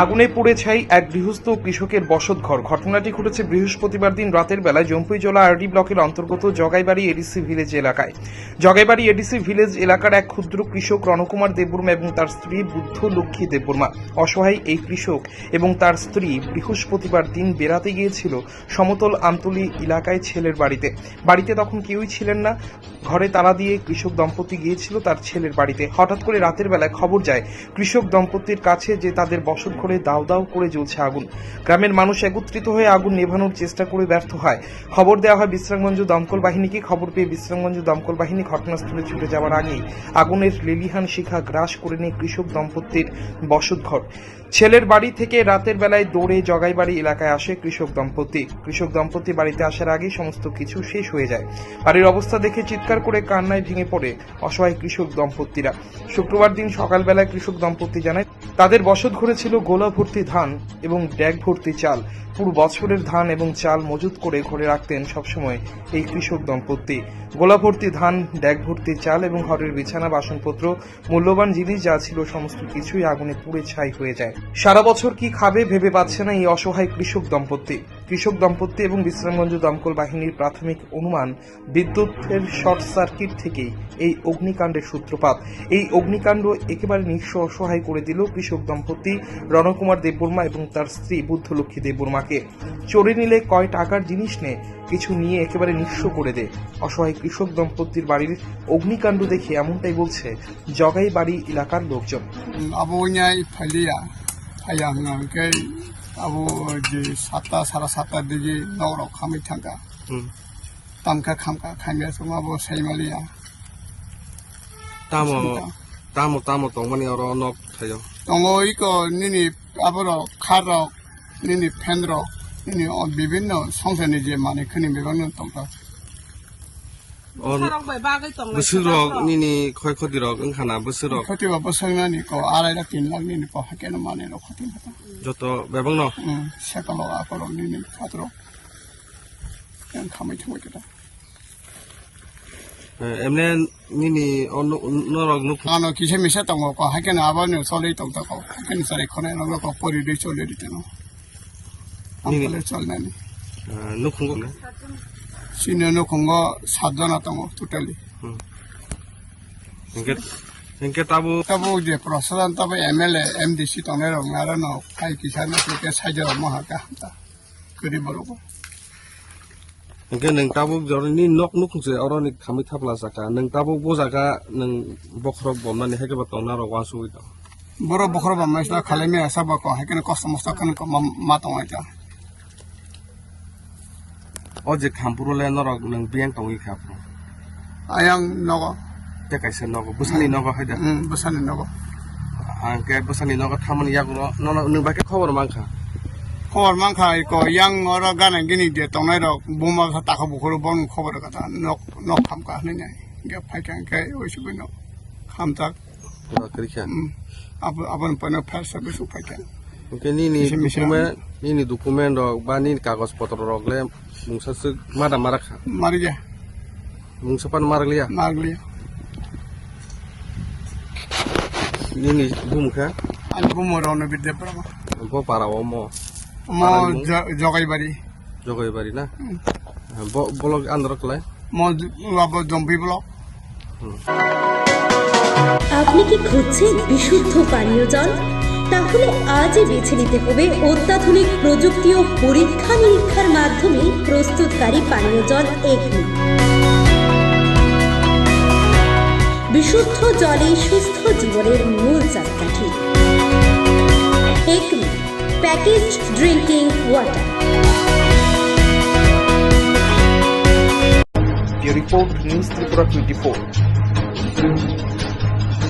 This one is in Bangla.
আগুনে পুড়ে ছাই এক গৃহস্থ কৃষকের বসতঘর। ঘটনাটি ঘটেছে বৃহস্পতিবার দিন রাতের বেলায় জম্পুইজলা আরডি ব্লকের অন্তর্গত জগাইবাড়ি এডিসি ভিলেজ এলাকায়। জগাইবাড়ি এডিসি ভিলেজ এলাকার এক ক্ষুদ্র কৃষক রণকুমার দেববর্মা এবং তার স্ত্রী বুদ্ধলক্ষ্মী দেববর্মা। অসহায় এই কৃষক এবং তার স্ত্রী বৃহস্পতিবার দিন বেড়াতে গিয়েছিল সমতল আমতলী এলাকায় ছেলের বাড়িতে। বাড়িতে তখন কেউই ছিলেন না। ঘরে তালা দিয়ে কৃষক দম্পতি গিয়েছিল তার ছেলের বাড়িতে। হঠাৎ করে রাতের বেলায় খবর যায় কৃষক দম্পতির কাছে যে তাদের বসতঘরে দাউ দাউ করে জ্বলছে আগুন। গ্রামের মানুষ একত্রিত হয়ে আগুন নেভানোর চেষ্টা করে ব্যর্থ হয়। খবর দেওয়া হয় বিশ্রামগঞ্জ দমকল বাহিনীকে। খবর পেয়ে বিশ্রামগঞ্জ দমকল বাহিনী ঘটনাস্থলে ছুটে যাওয়ার আগেই আগুনের লেলিহান শিখা গ্রাস করে নিয়ে কৃষক দম্পতির বসতঘর। ছেলের বাড়ি থেকে রাতের বেলায় দৌড়ে জগাইবাড়ি এলাকায় আসে কৃষক দম্পতি। কৃষক দম্পতি বাড়িতে আসার আগেই সমস্ত কিছু শেষ হয়ে যায়। বাড়ির অবস্থা দেখে চিৎকার করে কান্নায় ভেঙে পড়ে অসহায় কৃষক দম্পতিরা। শুক্রবার দিন সকালবেলায় কৃষক দম্পতি জানায় তাদের বসতঘরে ছিল গোলা ভর্তি ধান এবং ড্যাগ ভর্তি চাল। পুরো বছরের ধান এবং চাল মজুত করে ঘরে রাখতেন সবসময় এই কৃষক দম্পতি। গোলা ভর্তি ধান, ড্যাগ ভর্তি চাল এবং ঘরের বিছানা, বাসনপত্র, মূল্যবান জিনিস যা ছিল সমস্ত কিছুই আগুনে পুড়ে ছাই হয়ে যায়। সারা বছর কি খাবে ভেবে পাচ্ছে না এই অসহায় কৃষক দম্পতি এবং বিশ্রামগঞ্জ দমকল বাহিনীর প্রাথমিক অনুমান বিদ্যুতের শর্ট সার্কিট থেকেই এই অগ্নিকাণ্ডের সূত্রপাত। এই অগ্নিকাণ্ড একেবারে নিঃস্ব অসহায় করে দিল কৃষক দম্পতি রণকুমার দেববর্মা এবং তার স্ত্রী বুদ্ধলক্ষ্মী দেববর্মাকে। চোরে নিলে কয় টাকার জিনিস নে, কিছু নিয়ে একেবারে নিঃস্ব করে দে। অসহায় কৃষক দম্পতির বাড়ির অগ্নিকাণ্ড দেখে এমনটাই বলছে জগাইবাড়ি এলাকার লোকজন। আবু যে 7টা সাড়ে 7টার দিকে নগরক খামি থাকা তামকা খামকা খাইয়া সঙ্গে আবু সাইমালিয়া tamo tong mani oro nok thayo তঙ্গ ইকো নিনি আবার খারক নিনি ফেন্দ্রক নিনি বিভিন্ন সংসারনি যে মানে খনি বিভিন্ন তঙ্কা on busurok nini khoi khoti rok engkhana busurok ক্ষতি বা বসংনানি কো 2.5 লাখ 3 লাখ নিনি পা হাকেন মানে র ক্ষতি হতা joto bebang no সেকালো আকর নিনি খাতর কেন খামাই থামাই কেটা emne nini on norok nu ano কিসে মিশে তঙ্গ কো হাকেন আবানো চলেই তঙ্কা কো হাকেন সারে খনে রঙ কো পরি দে চলে দিতে no আমলে চলনানি nu khungo ne সিনিয়র খঙ্গ 7 জন তঙ্গ টোটালি engke tabu তাবো যে প্রশাসন তবে এমএলএ এমডিসি তনে রঙ আর ন খাই কিসান কে সাইজ মহাকা হাতা করি বরব engke neng tabu jor ni nok nu khungse oro ni khami thapla jaka neng tabu bo jaka neng bokrok bomnani heke ba tongna ro wansu ito বড় বখর বামাইসলা খালেমে আসাবা কো হাকেন কষ্ট মস্ত কান কো মা তঙ্গাইতা o je khampuro le norok neng biang tongi khapro আয়াং নগ te kaise nogo busani nogo haida বসানি নগ angke busani nogo thamani yakro no neng ba ke khobor mangkha খবর মাংখাই কো ইয়াং অর গানা গিনি দে তঙ্গাই রক বুমা টাকা বখর বন খবর কথা নক নক খামকা হনে গে ফাইকাং কে ওইসব ন খামতা kerikha আপন পন ফায়ার সার্ভিস ফাইকাং engke nini dokumen rok ba nini kagos potro rok le mungsa suk mada marakha মারি যা mungsa pan maraglia মাগলি nini bumkha আল বুমর অন বিদে পড়া bo para omo ম জগাই বাড়ি jogoi bari na bo bolog androk lai ম লাব জম্পি ব্লক আপনি কি খুঁজছেন বিশুদ্ধ পানীয় জল? তাহলে আজই বেছে নিতে হবে অত্যাধুনিক প্রযুক্তি ও পরীক্ষা নিরীক্ষার মাধ্যমে প্রস্তুতকারী পানীয় জল এগনি। বিশুদ্ধ জলে সুস্থ জীবনের মূল চাকাঠি। এগনি packaged drinking water. Report news Tripura 24।